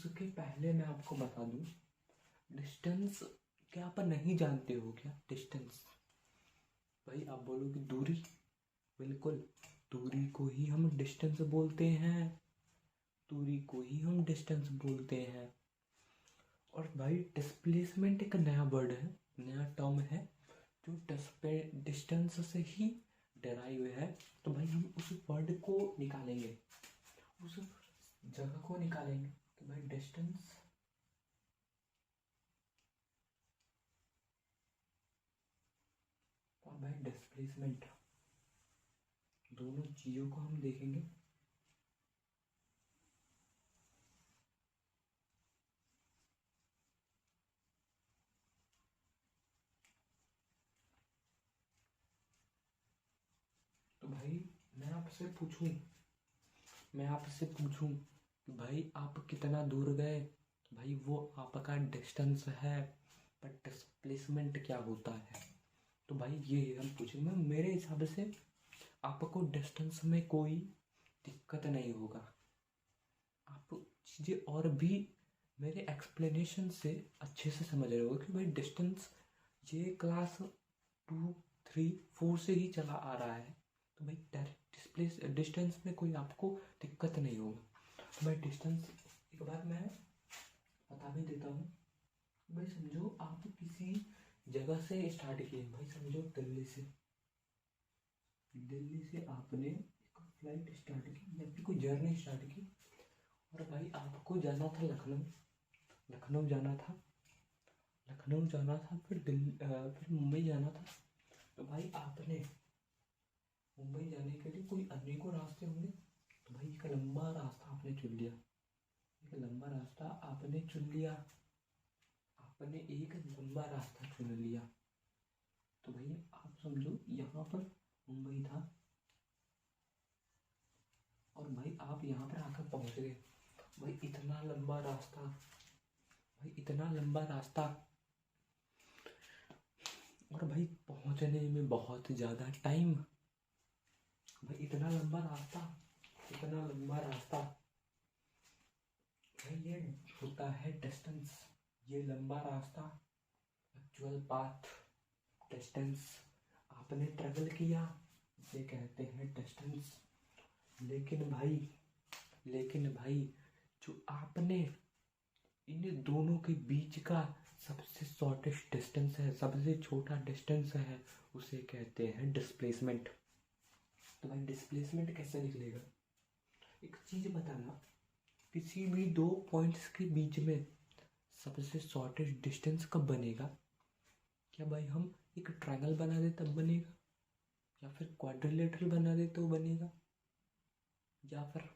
उसके पहले मैं आपको बता दूं, डिस्टेंस क्या आप नहीं जानते हो क्या? डिस्टेंस भाई, आप बोलोगे दूरी, बिल्कुल दूरी को ही हम डिस्टेंस बोलते हैं, दूरी को ही हम डिस्टेंस बोलते हैं। और भाई डिस्प्लेसमेंट एक नया वर्ड है, नया टर्म है, जो डिस्टेंस से ही डेराइव है। तो भाई हम उस वर्ड को निकालेंगे, उस जगह को निकालेंगे कि भाई डिस्टेंस और भाई डिस्प्लेसमेंट, दोनों चीज़ों को हम देखेंगे। तो भाई मैं आपसे पूछूं कि भाई आप कितना दूर गए, भाई वो आपका डिस्टेंस है, पर डिस्प्लेसमेंट क्या होता है? तो भाई ये हम पूछेंगे। मेरे हिसाब से आपको डिस्टेंस में कोई दिक्कत नहीं होगा, आप चीज़ें और भी मेरे एक्सप्लेनेशन से अच्छे से समझ रहे हो कि भाई डिस्टेंस ये क्लास 2, 3, 4 से ही चला आ रहा है। तो भाई डिस्टेंस में कोई आपको दिक्कत नहीं होगा। तो भाई डिस्टेंस एक बार मैं बता भी देता हूँ। भाई समझो आप किसी जगह से स्टार्ट किए, भाई समझो दिल्ली से आपने एक फ्लाइट स्टार्ट की या फिर कोई जर्नी स्टार्ट की, और भाई आपको जाना था लखनऊ, लखनऊ जाना था, फिर मुंबई जाना था। तो भाई आपने मुंबई जाने के लिए कोई अनेकों रास्ते होंगे, तो भाई एक लंबा रास्ता आपने चुन लिया, एक लंबा रास्ता आपने चुन लिया, आपने एक लंबा रास्ता चुन लिया। तो भाई आप समझो यहाँ पर मुंबई था, और भाई आप यहाँ पर आकर पहुँच गए। भाई इतना लंबा रास्ता, भाई इतना लंबा रास्ता, और भाई पहुँचने में बहुत ज़्यादा टाइम, भाई इतना लंबा रास्ता, इतना लंबा रास्ता, भाई ये होता है डिस्टेंस। ये लंबा रास्ता, एक्चुअल पाथ, डिस्टेंस आपने ट्रेवल किया, इसे कहते हैं डिस्टेंस। लेकिन भाई जो आपने इन दोनों के बीच का सबसे शॉर्टेस्ट डिस्टेंस है, सबसे छोटा डिस्टेंस है, उसे कहते हैं डिस्प्लेसमेंट। तो भाई डिस्प्लेसमेंट कैसे निकलेगा? एक चीज़ बताना, किसी भी दो पॉइंट्स के बीच में सबसे शॉर्टेस्ट डिस्टेंस कब बनेगा? क्या भाई हम एक ट्रायंगल बना दे तब बनेगा, या फिर क्वाड्रिलेटरल बना दे तो बनेगा, या फिर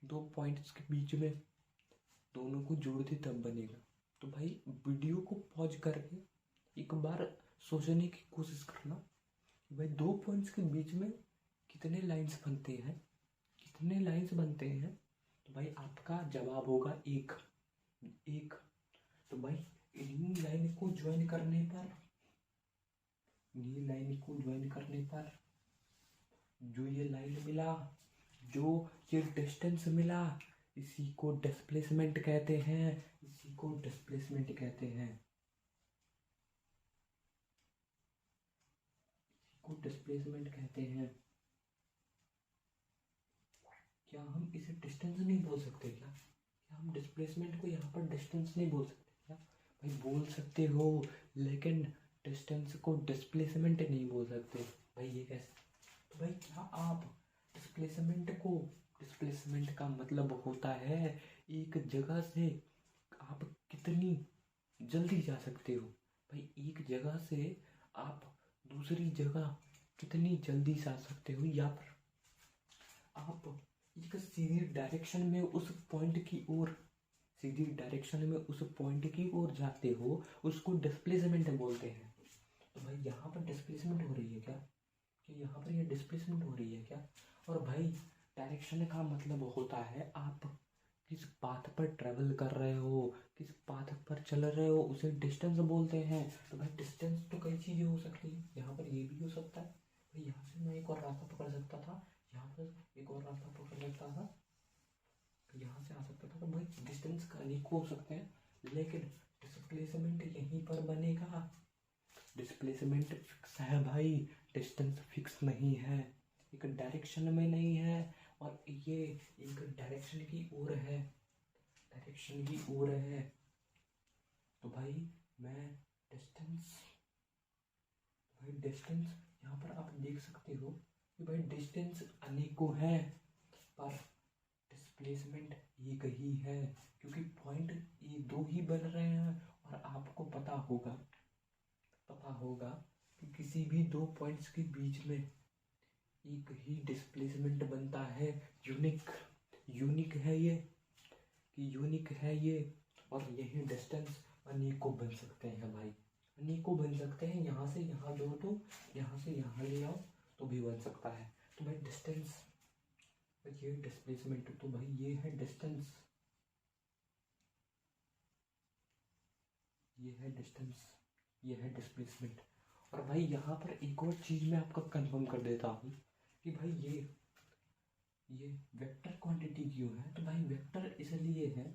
दो पॉइंट्स के बीच में दोनों को जोड़ दे तब बनेगा? तो भाई वीडियो को पॉज करके एक बार सोचने की कोशिश करना, भाई दो पॉइंट्स के बीच में कितने लाइंस बनते हैं, कितने लाइंस बनते हैं? तो भाई आपका जवाब होगा एक। तो भाई इन्हीं लाइन को ज्वाइन करने पर जो ये लाइन मिला, जो ये डिस्टेंस मिला, इसी को डिस्प्लेसमेंट कहते हैं, इसी को डिस्प्लेसमेंट कहते हैं, इसी को डिस्प्लेसमेंट कहते हैं। क्या हम इसे डिस्टेंस नहीं बोल सकते क्या? क्या हम डिस्प्लेसमेंट को यहाँ पर डिस्टेंस नहीं बोल सकते क्या? भाई बोल सकते हो, लेकिन डिस्टेंस को डिस्प्लेसमेंट नहीं बोल सकते। भाई ये कैसे? तो भाई क्या आप डिस्प्लेसमेंट का मतलब होता है एक जगह से आप कितनी जल्दी जा सकते हो। भाई एक जगह से आप दूसरी जगह कितनी जल्दी जा सकते हो, या फिर आप एक सीधी डायरेक्शन में उस पॉइंट की ओर जाते हो, उसको डिस्प्लेसमेंट बोलते हैं। तो भाई यहाँ पर डिस्प्लेसमेंट हो रही है क्या? कि यहाँ पर ये डिस्प्लेसमेंट हो रही है क्या? और भाई डायरेक्शन का मतलब होता है आप किस पाथ पर ट्रेवल कर रहे हो, किस पाथ पर चल रहे हो, उसे डिस्टेंस बोलते हैं। तो भाई डिस्टेंस तो कई चीज़ें हो सकती है, यहाँ पर ये भी हो सकता है, भाई यहाँ से मैं एक और रास्ता पकड़ सकता था, यहाँ पर एक और रास्ता पकड़ सकता था, यहाँ से आ सकता था। तो भाई डिस्टेंस का अनेक हो सकते हैं, लेकिन डिस्प्लेसमेंट यहीं पर बनेगा। डिस्प्लेसमेंट फिक्स है भाई, डिस्टेंस फिक्स नहीं है, एक डायरेक्शन में नहीं है, और ये एक डायरेक्शन की ओर है, डायरेक्शन की ओर है। तो भाई मैं डिस्टेंस, भाई डिस्टेंस यहाँ पर आप देख सकते हो कि भाई डिस्टेंस अनेकों है, पर डिस्प्लेसमेंट एक ही है, क्योंकि पॉइंट ये दो ही बन रहे हैं। और आपको पता होगा कि किसी भी दो पॉइंट्स के बीच में एक ही डिस्प्लेसमेंट बनता है। यूनिक है ये, यूनिक है ये। और यही डिस्टेंस अनेकों बन सकते हैं भाई, अनेकों बन सकते हैं। यहाँ से यहाँ जोड़ दो, यहाँ से यहाँ ले आओ तो भी बन सकता है। तो भाई डिस्टेंस, ये डिस्प्लेसमेंट, तो भाई ये है डिस्टेंस, ये है डिस्टेंस, ये है डिस्प्लेसमेंट। और भाई यहाँ पर एक और चीज़ मैं आपको कंफर्म कर देता हूँ कि भाई ये वेक्टर क्वांटिटी क्यों है। तो भाई वेक्टर इसलिए है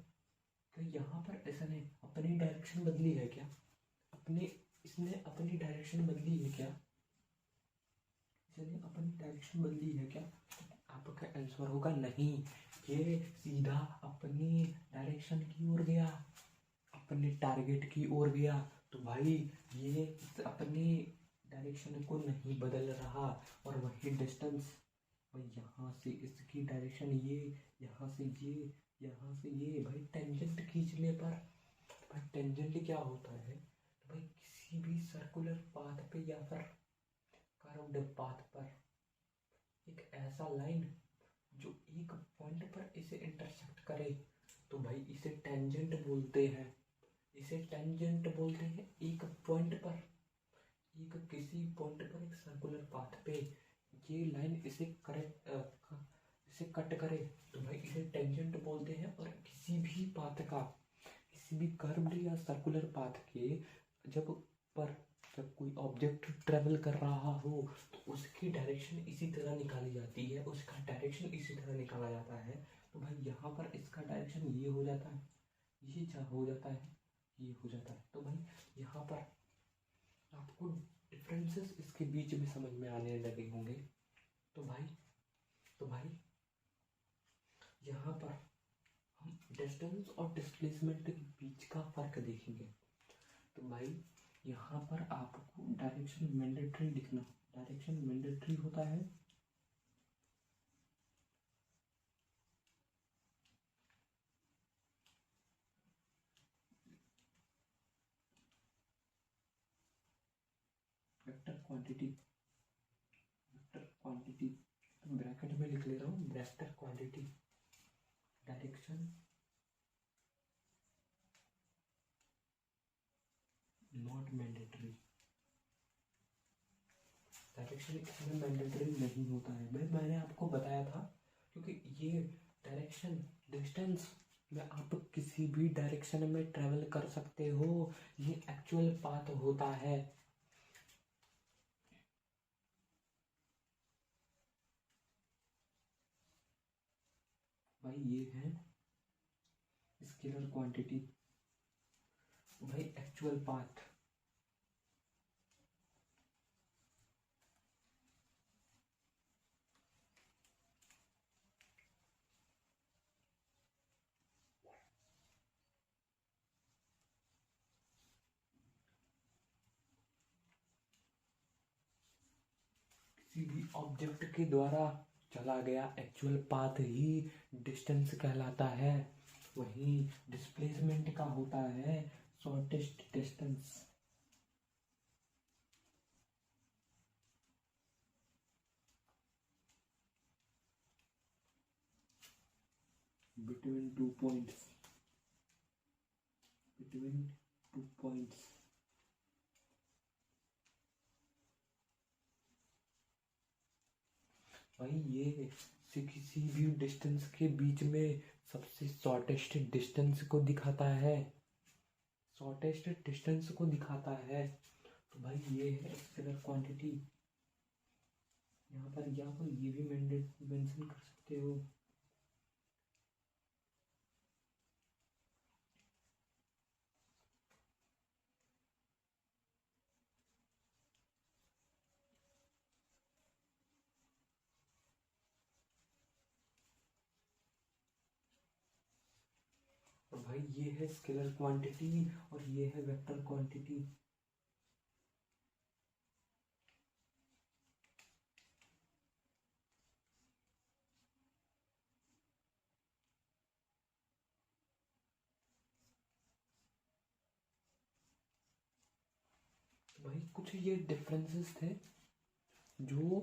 कि यहाँ पर इसने अपनी डायरेक्शन बदली है क्या, इसने अपनी डायरेक्शन बदली है क्या, इसने अपनी डायरेक्शन बदली है क्या? आपका आंसर होगा नहीं, ये सीधा अपनी डायरेक्शन की ओर गया, अपने टारगेट की ओर गया। तो भाई ये अपनी डायरेक्शन को नहीं बदल रहा, और वही डिस्टेंस, भाई यहाँ से इसकी डायरेक्शन ये, यहाँ से ये, यहाँ से ये। भाई टेंजेंट खींचने पर, भाई टेंजेंट क्या होता है, तो भाई किसी भी सर्कुलर पाथ पे या फिर कर्व्ड पाथ पर एक ऐसा लाइन जो एक पॉइंट पर इसे इंटरसेक्ट करे, तो भाई इसे टेंजेंट बोलते हैं, इसे टेंजेंट बोलते हैं। एक पॉइंट पर, एक किसी पॉइंट पर एक सर्कुलर पाथ पे ये लाइन इसे इसे कट करे, तो भाई इसे टेंजेंट बोलते हैं। और किसी भी पाथ का, किसी भी कर्व्ड या सर्कुलर पाथ के जब कोई ऑब्जेक्ट ट्रेवल कर रहा हो तो उसकी डायरेक्शन इसी तरह निकाली जाती है, उसका डायरेक्शन इसी तरह निकाला जाता है। तो भाई यहाँ पर इसका डायरेक्शन ये हो जाता है, ये हो जाता है, ये हो जाता है। तो भाई यहाँ पर आपको डिफरेंसेस इसके बीच में समझ में आने लगे होंगे। तो भाई यहाँ पर हम डिस्टेंस और डिस्प्लेसमेंट के बीच का फर्क देखेंगे। तो भाई यहाँ पर आपको डायरेक्शन मैंडेटरी लिखना, डायरेक्शन मैंडेटरी होता है वेक्टर क्वांटिटी, ब्रैकेट में लिख ले रहा हूँ, vector quantity direction not mandatory, direction इसमें मैंडेटरी नहीं होता है। मैंने आपको बताया था, क्योंकि ये डायरेक्शन डिस्टेंस में आप किसी भी डायरेक्शन में ट्रेवल कर सकते हो, ये एक्चुअल पाथ होता है। भाई ये है स्केलर क्वांटिटी, भाई एक्चुअल पाथ, किसी भी ऑब्जेक्ट के द्वारा चला गया एक्चुअल पाथ ही डिस्टेंस कहलाता है। वहीं डिस्प्लेसमेंट का होता है shortest distance. between two points, between two points। भाई ये से किसी भी डिस्टेंस के बीच में सबसे शॉर्टेस्ट डिस्टेंस को दिखाता है, शॉर्टेस्ट डिस्टेंस को दिखाता है। तो भाई ये है स्केलर क्वांटिटी। यहाँ पर ये भी मेंशन कर सकते हो, भाई ये है स्केलर क्वांटिटी और ये है वेक्टर क्वांटिटी। भाई कुछ ये डिफरेंसेस थे जो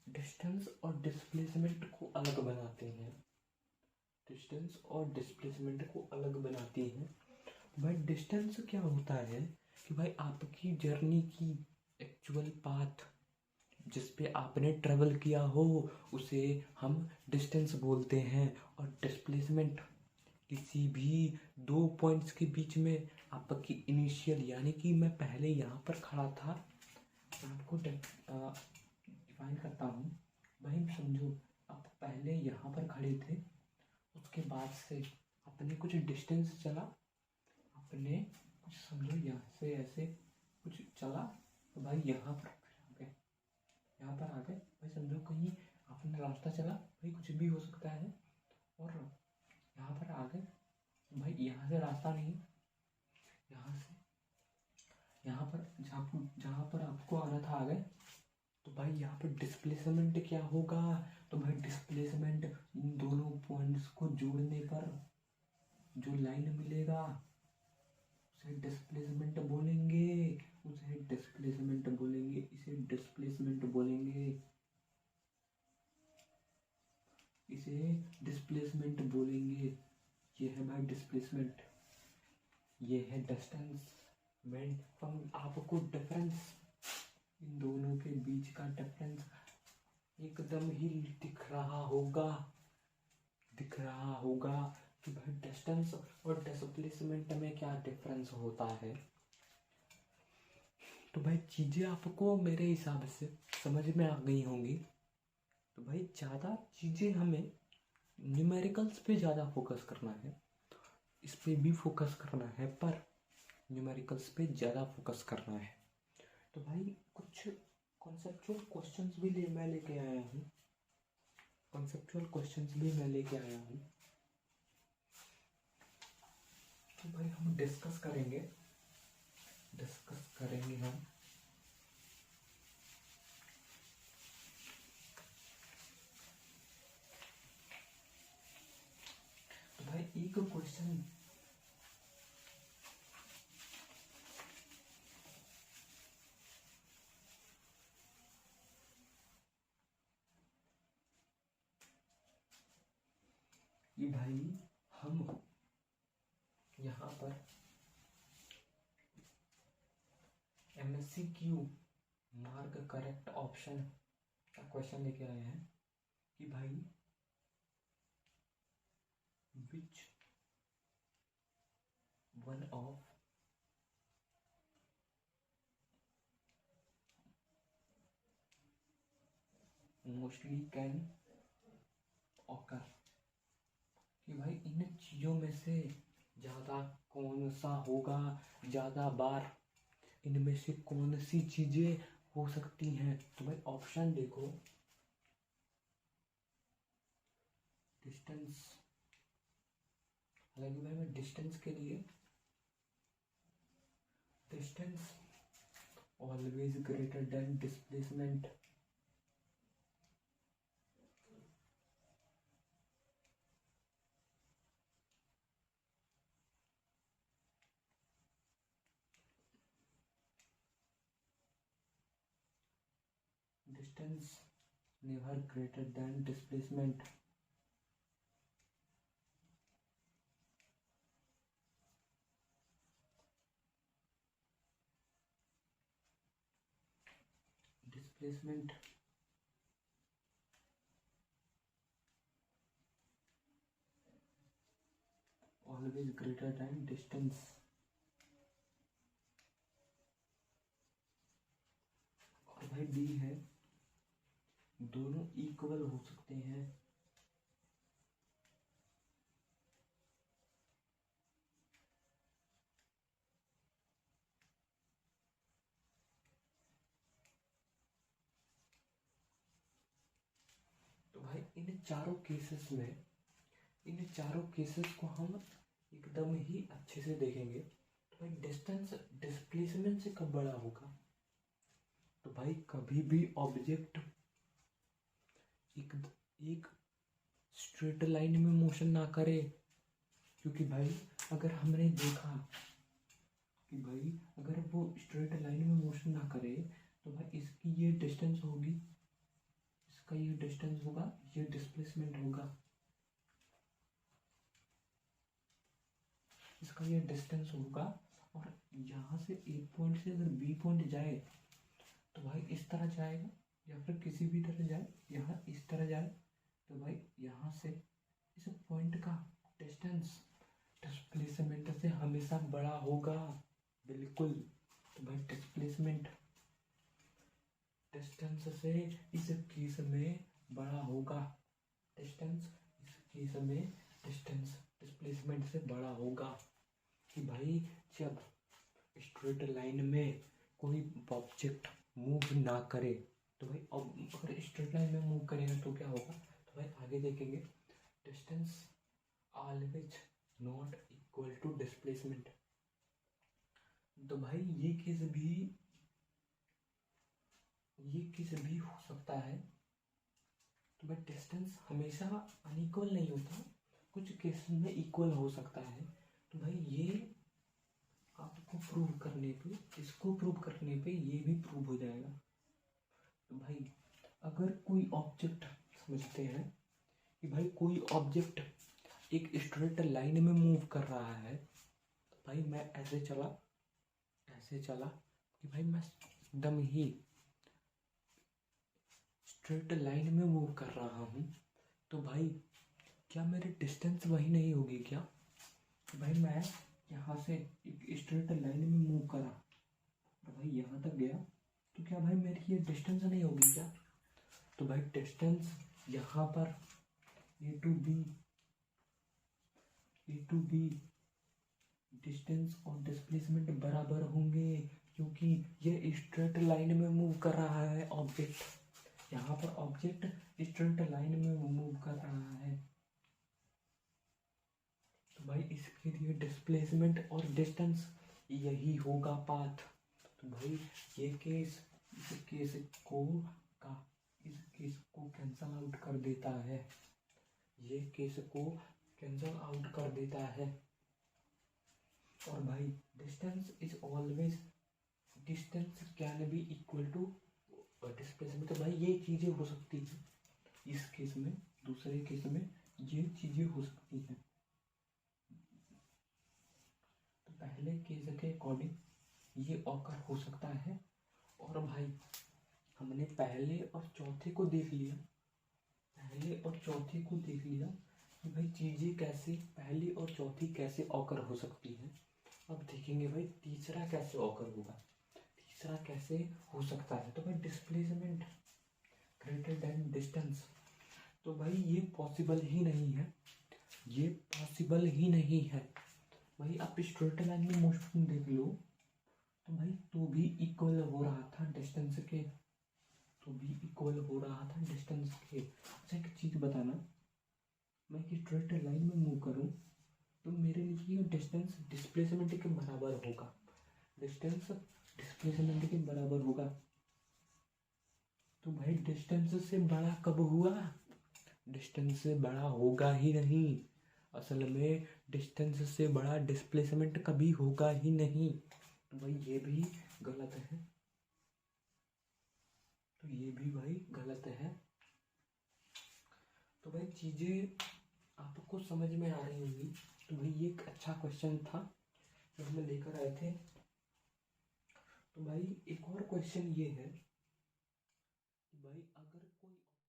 डिस्टेंस और डिस्प्लेसमेंट को अलग बनाते हैं, डिस्टेंस और डिस्प्लेसमेंट को अलग बनाती हैं। भाई डिस्टेंस क्या होता है कि भाई आपकी जर्नी की एक्चुअल पाथ जिस पे आपने ट्रेवल किया हो उसे हम डिस्टेंस बोलते हैं। और डिस्प्लेसमेंट किसी भी दो पॉइंट्स के बीच में आपकी इनिशियल, यानी कि मैं पहले यहाँ पर खड़ा था, आपको डिफाइन करता हूँ। भाई समझो आप पहले यहाँ पर खड़े थे, उसके बाद से अपने कुछ डिस्टेंस चला, अपने कुछ समझो यहाँ से ऐसे कुछ चला, तो भाई यहाँ पर आ गए, यहाँ पर आ गए। भाई समझो कहीं आपने रास्ता चला, भाई कुछ भी हो सकता है, और यहाँ पर आ गए। भाई यहाँ से रास्ता नहीं, यहाँ से यहाँ पर जहाँ पर आपको आना था आ गए। तो भाई यहाँ पर डिस्प्लेसमेंट क्या होगा, तो भाई डिस्प्लेसमेंट इन दोनों पॉइंट्स को जोड़ने पर जो लाइन मिलेगा उसे डिस्प्लेसमेंट बोलेंगे, उसे डिस्प्लेसमेंट बोलेंगे, इसे डिस्प्लेसमेंट बोलेंगे, इसे डिस्प्लेसमेंट बोलेंगे। ये है भाई डिस्प्लेसमेंट, ये है डिस्टेंस। मैं आपको डिफरेंस, इन दोनों के बीच का डिफरेंस एकदम ही दिख रहा होगा, दिख रहा होगा कि भाई डिस्टेंस और डिस्प्लेसमेंट में क्या डिफरेंस होता है। तो भाई चीज़ें आपको मेरे हिसाब से समझ में आ गई होंगी। तो भाई ज़्यादा चीज़ें हमें न्यूमेरिकल्स पे ज़्यादा फोकस करना है, इस पे भी फोकस करना है, पर न्यूमेरिकल्स पे ज़्यादा फोकस करना है। तो भाई कुछ कॉन्सेप्चुअल क्वेश्चंस भी मैं लेके आया हूँ, कॉन्सेप्चुअल क्वेश्चंस भी मैं लेके आया हूँ। तो भाई हम डिस्कस करेंगे हम। तो भाई एक क्वेश्चन, ये भाई हम यहाँ पर MCQ मार्क करेक्ट ऑप्शन का क्वेश्चन लेके आए हैं कि भाई which one of mostly can occur, कि भाई इन चीज़ों में से ज़्यादा कौन सा होगा, ज़्यादा बार इनमें से कौन सी चीज़ें हो सकती हैं। तो भाई ऑप्शन देखो, डिस्टेंस, हालांकि भाई मैं डिस्टेंस के लिए, distance always greater than displacement, distance never greater than displacement. Displacement always greater than distance. और भाई डी है, दोनों इक्वल हो सकते हैं। तो भाई इन चारों केसेस को हम एकदम ही अच्छे से देखेंगे तो भाई डिस्टेंस डिस्प्लेसमेंट से कब बड़ा होगा? तो भाई कभी भी ऑब्जेक्ट एक एक स्ट्रेट लाइन में मोशन ना करे, क्योंकि भाई अगर हमने देखा कि भाई अगर वो स्ट्रेट लाइन में मोशन ना करे तो भाई इसकी ये डिस्टेंस होगी, इसका ये डिस्टेंस होगा, ये डिस्प्लेसमेंट होगा, इसका ये डिस्टेंस होगा। और यहाँ से एक पॉइंट से अगर बी पॉइंट जाए तो भाई इस तरह जाएगा, या फिर किसी भी तरह जाए, यहाँ इस तरह जाए तो भाई यहाँ से इस पॉइंट का डिस्टेंस डिस्प्लेसमेंट से हमेशा बड़ा होगा, बिल्कुल। तो भाई डिस्प्लेसमेंट डिस्टेंस से इस केस में बड़ा होगा, डिस्टेंस इस केस में डिस्टेंस डिस्प्लेसमेंट से बड़ा होगा। कि भाई जब स्ट्रेट लाइन में कोई ऑब्जेक्ट मूव ना करे तो भाई अगर स्ट्रेट लाइन में मूव करेगा तो क्या होगा? तो भाई आगे देखेंगे, distance always not equal to displacement. तो भाई ये केस भी हो सकता है। तो भाई डिस्टेंस हमेशा अनइक्वल नहीं होता, कुछ केस में इक्वल हो सकता है। तो भाई ये आपको प्रूव करने पे, इसको प्रूव करने पे ये भी प्रूव हो जाएगा। तो भाई अगर कोई ऑब्जेक्ट, समझते हैं कि भाई कोई ऑब्जेक्ट एक स्ट्रेट लाइन में मूव कर रहा है, तो भाई मैं ऐसे चला कि भाई मैं एकदम ही स्ट्रेट लाइन में मूव कर रहा हूँ, तो भाई क्या मेरी डिस्टेंस वही नहीं होगी क्या? भाई मैं यहाँ से एक स्ट्रेट लाइन में मूव करा तो भाई यहाँ तक गया, तो क्या भाई मेरी ये डिस्टेंस नहीं होगी क्या? तो भाई डिस्टेंस यहाँ पर ए टू बी डिस्टेंस और डिस्प्लेसमेंट बराबर होंगे, क्योंकि ये स्ट्रेट लाइन में मूव कर रहा है ऑब्जेक्ट, यहाँ पर ऑब्जेक्ट स्ट्रेट लाइन में मूव कर रहा है। तो भाई इसके लिए डिस्प्लेसमेंट और डिस्टेंस यही होगा पाथ। तो भाई ये केस इस केस को कैंसल आउट कर देता है, ये केस को कैंसल आउट कर देता है। और भाई distance is always, distance can be equal to displacement. तो भाई ये चीज़ें हो सकती हैं इस केस में, दूसरे केस में ये चीज़ें हो सकती हैं। तो पहले केस के अकॉर्डिंग ये ऑकर हो सकता है। और भाई हमने पहले और चौथे को देख लिया कि भाई चीज़ें कैसे पहली और चौथी कैसे ऑकर हो सकती हैं। अब देखेंगे भाई तीसरा कैसे ऑकर होगा, तीसरा कैसे हो सकता है। तो भाई डिस्प्लेसमेंट ग्रेटर देन डिस्टेंस, तो भाई ये पॉसिबल ही नहीं है, ये पॉसिबल ही नहीं है। भाई आप स्ट्रेट लाइन में मोशन देख लो तो भाई तो भी इक्वल हो रहा था डिस्टेंस के, अच्छा एक चीज़ बताना, मैं कि स्ट्रेट लाइन में मूव करूं तो मेरे लिए डिस्टेंस डिस्प्लेसमेंट के बराबर होगा, डिस्टेंस डिस्प्लेसमेंट के बराबर होगा। तो भाई डिस्टेंस से बड़ा कब हुआ? डिस्टेंस से बड़ा होगा ही नहीं, असल में डिस्टेंस से बड़ा डिस्प्लेसमेंट कभी होगा ही नहीं। तो भाई ये भी गलत है, तो ये भी भाई गलत है। तो भाई चीज़ें आपको समझ में आ रही होंगी। तो भाई ये एक अच्छा क्वेश्चन था जो हम लेकर आए थे। तो भाई एक और क्वेश्चन ये है कि भाई अगर